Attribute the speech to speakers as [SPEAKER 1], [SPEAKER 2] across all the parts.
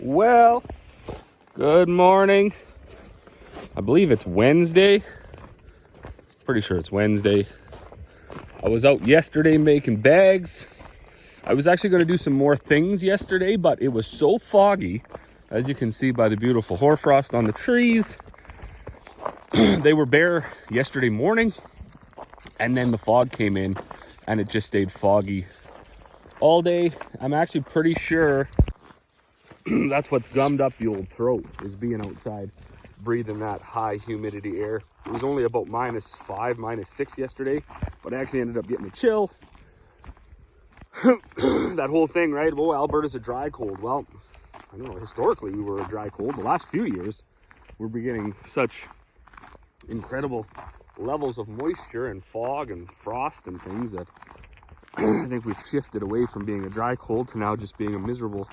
[SPEAKER 1] Well, good morning. I believe it's Wednesday. Pretty sure it's Wednesday. I was out yesterday making bags. I was actually going to do some more things yesterday, but it was so foggy, as you can see by the beautiful hoarfrost on the trees. They were bare yesterday morning, and then the fog came in, and it just stayed foggy all day. I'm actually pretty sure that's what's gummed up the old throat, is being outside, breathing that high humidity air. It was only about -5, -6 yesterday, but I actually ended up getting a chill. That whole thing, right? Oh, Alberta's a dry cold. Well, I don't know, historically we were a dry cold. The last few years, we're beginning such incredible levels of moisture and fog and frost and things that I think we've shifted away from being a dry cold to now just being a miserable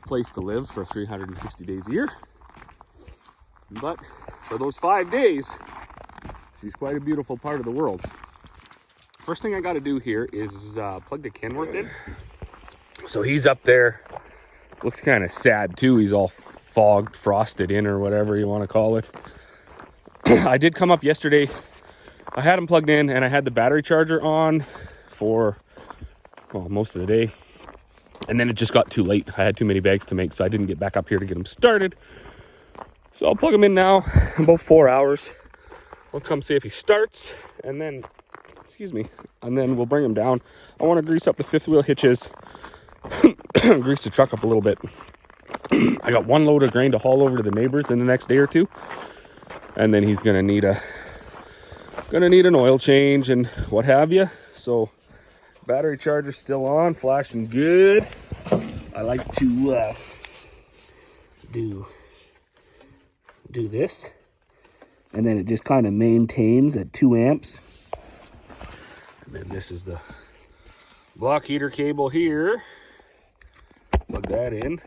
[SPEAKER 1] place to live for 360 days a year. But for those 5 days, she's quite a beautiful part of the world. First thing I got to do here is plug the Kenworth in. So he's up there. Looks kind of sad too. He's all fogged, frosted in, or whatever you want to call it. I did come up yesterday. I had him plugged in and I had the battery charger on for most of the day. And then it just got too late. I had too many bags to make, so I didn't get back up here to get him started. So I'll plug him in now in about 4 hours. I'll come see if he starts, and then, and then we'll bring him down. I want to grease up the fifth wheel hitches, grease the truck up a little bit. I got one load of grain to haul over to the neighbors in the next day or two, and then he's gonna need an oil change and what have you. So battery charger's still on, flashing good. I like to do this, and then it just kind of maintains at 2 amps. And then this is the block heater cable here. Plug that in.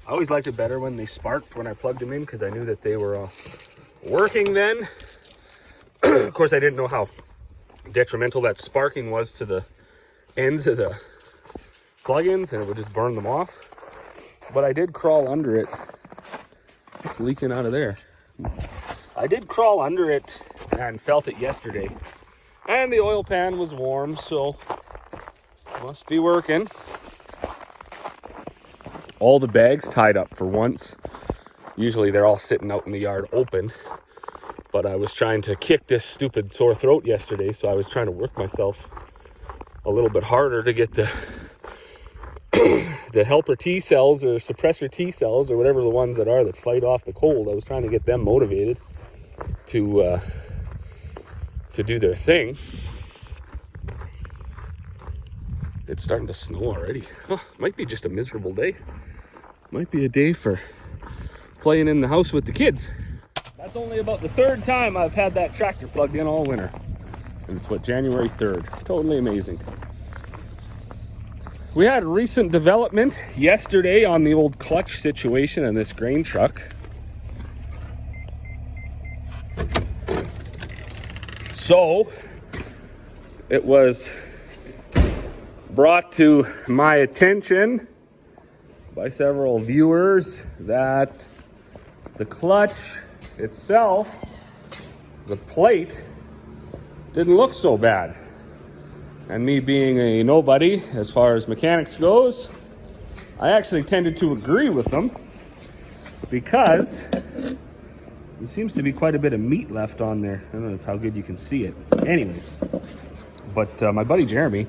[SPEAKER 1] I always liked it better when they sparked when I plugged them in, because I knew that they were working then. Of course, I didn't know how detrimental that sparking was to the ends of the plug-ins, and it would just burn them off. But I did crawl under it. It's leaking out of there. I did crawl under it and felt it yesterday, and the oil pan was warm, so must be working. All the bags tied up for once. Usually they're all sitting out in the yard open, but I was trying to kick this stupid sore throat yesterday, so I was trying to work myself a little bit harder to get the the helper T cells or suppressor T cells or whatever the ones that are that fight off the cold. I was trying to get them motivated to do their thing. It's starting to snow already. Might be just a miserable day. Might be a day for playing in the house with the kids. That's only about the 3rd time I've had that tractor plugged in all winter. And it's January 3rd. Totally amazing. We had a recent development yesterday on the old clutch situation in this grain truck. So it was brought to my attention by several viewers that the clutch itself, the plate, didn't look so bad. And me being a nobody as far as mechanics goes, I actually tended to agree with them, because there seems to be quite a bit of meat left on there. I don't know how good you can see it. Anyways, but my buddy Jeremy,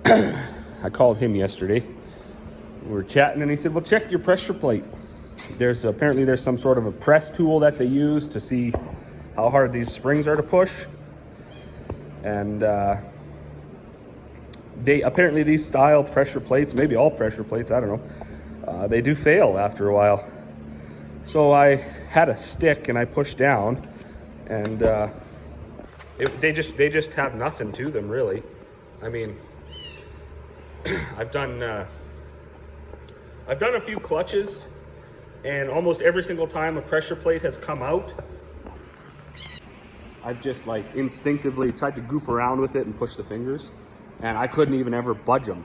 [SPEAKER 1] I called him yesterday. We were chatting and he said, well, check your pressure plate. Apparently there's some sort of a press tool that they use to see how hard these springs are to push. And apparently these style pressure plates, maybe all pressure plates, I don't know, they do fail after a while. So I had a stick and I pushed down, and they just have nothing to them, really. I mean, I've done a few clutches, and almost every single time a pressure plate has come out, I've just like instinctively tried to goof around with it and push the fingers, and I couldn't even ever budge them.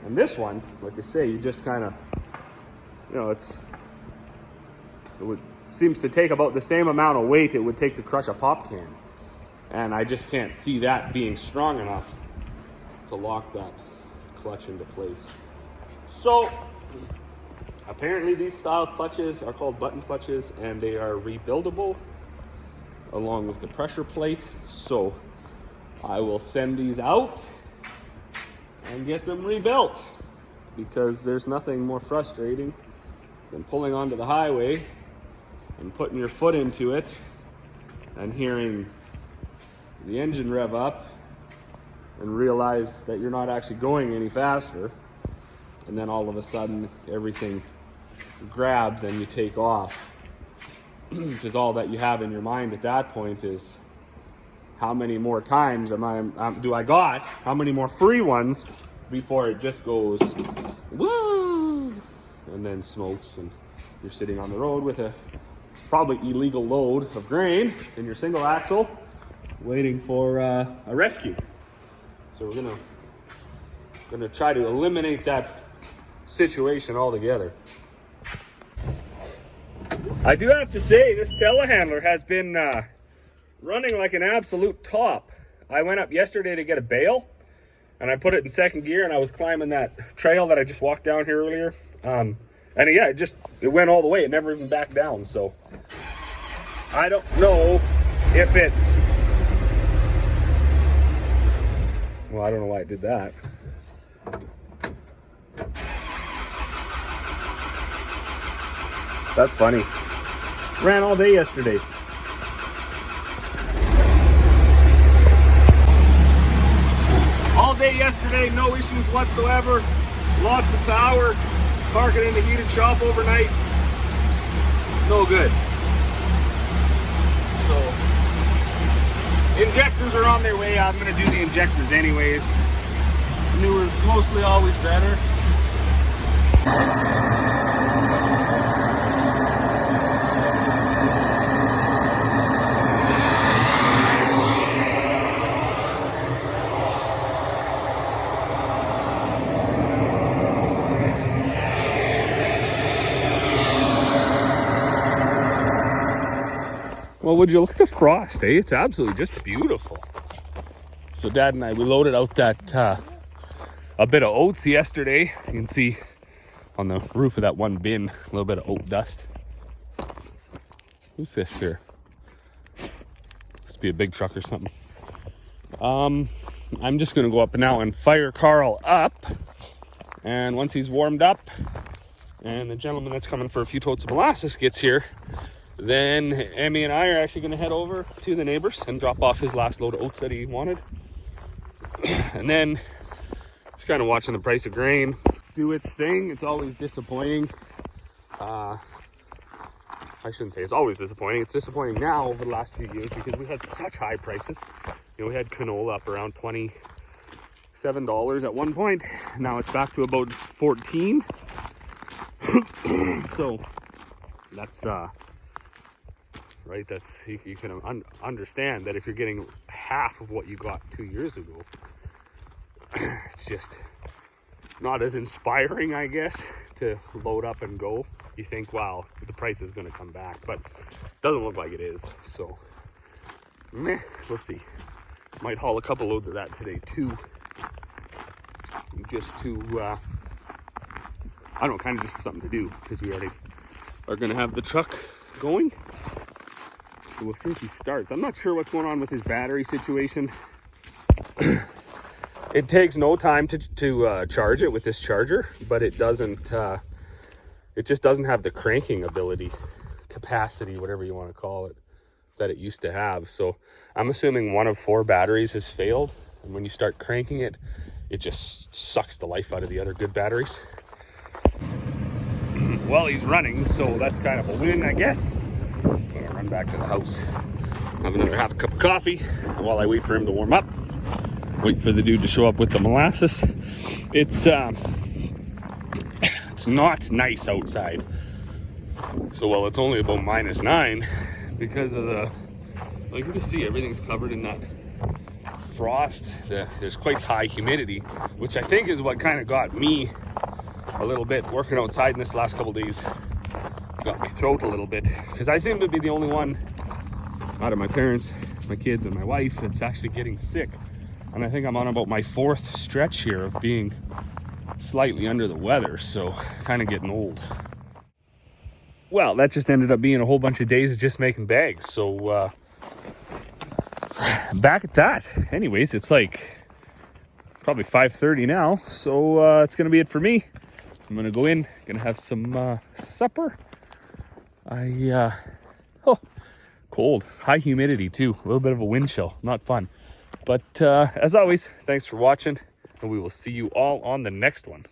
[SPEAKER 1] And this one, like I say, you just kind of you know, seems to take about the same amount of weight it would take to crush a pop can. And I just can't see that being strong enough to lock that clutch into place. So apparently these style clutches are called button clutches, and they are rebuildable along with the pressure plate. So I will send these out and get them rebuilt, because there's nothing more frustrating than pulling onto the highway and putting your foot into it and hearing the engine rev up and realize that you're not actually going any faster, and then all of a sudden everything grabs and you take off. Because all that you have in your mind at that point is, how many more times do I got? How many more free ones before it just goes woo and then smokes, and you're sitting on the road with a probably illegal load of grain in your single axle, waiting for a rescue. So we're gonna try to eliminate that situation altogether. I do have to say, this telehandler has been running like an absolute top. I went up yesterday to get a bale, and I put it in second gear, and I was climbing that trail that I just walked down here earlier. And yeah, it went all the way. It never even backed down. So I don't know if it's, well, I don't know why it did that. That's funny. Ran all day yesterday. All day yesterday, no issues whatsoever. Lots of power. Park it in the heated shop overnight. No good. So, injectors are on their way. I'm going to do the injectors anyways. Newer's mostly always better. Well, would you look at the frost, eh? It's absolutely just beautiful. So Dad and I, we loaded out that a bit of oats yesterday. You can see on the roof of that one bin a little bit of oat dust. Who's this here? Must be a big truck or something. I'm just gonna go up now and fire Carl up, and once he's warmed up and the gentleman that's coming for a few totes of molasses gets here, then Emmy and I are actually going to head over to the neighbors and drop off his last load of oats that he wanted. And then just kind of watching the price of grain do its thing. It's always disappointing. I shouldn't say it's always disappointing. It's disappointing now over the last few years because we had such high prices. You know, we had canola up around $27 at one point. Now it's back to about 14. So that's right, that's, you can understand that if you're getting half of what you got 2 years ago, it's just not as inspiring, I guess, to load up and go. You think, wow, the price is going to come back, but it doesn't look like it is. So we'll see. Might haul a couple loads of that today too, just to I don't know, kind of just for something to do, because we already are going to have the truck going. We'll see if he starts. I'm not sure what's going on with his battery situation. It takes no time to charge it with this charger, but it doesn't. It just doesn't have the cranking ability, capacity, whatever you want to call it, that it used to have. So I'm assuming one of 4 batteries has failed, and when you start cranking it, it just sucks the life out of the other good batteries. Well, he's running, so that's kind of a win, I guess. I'm gonna run back to the house, have another half a cup of coffee while I wait for him to warm up, wait for the dude to show up with the molasses. It's not nice outside. So, well, it's only about -9 because of the, like you can see, everything's covered in that frost. There's quite high humidity, which I think is what kind of got me a little bit. Working outside in this last couple days got my throat a little bit, because I seem to be the only one out of my parents, my kids, and my wife that's actually getting sick. And I think I'm on about my 4th stretch here of being slightly under the weather, so kind of getting old. Well, that just ended up being a whole bunch of days of just making bags. So back at that. Anyways, it's like probably 5:30 now, so it's gonna be it for me. I'm gonna go in, gonna have some supper. Cold, high humidity too, a little bit of a wind chill, not fun. But as always, thanks for watching, and we will see you all on the next one.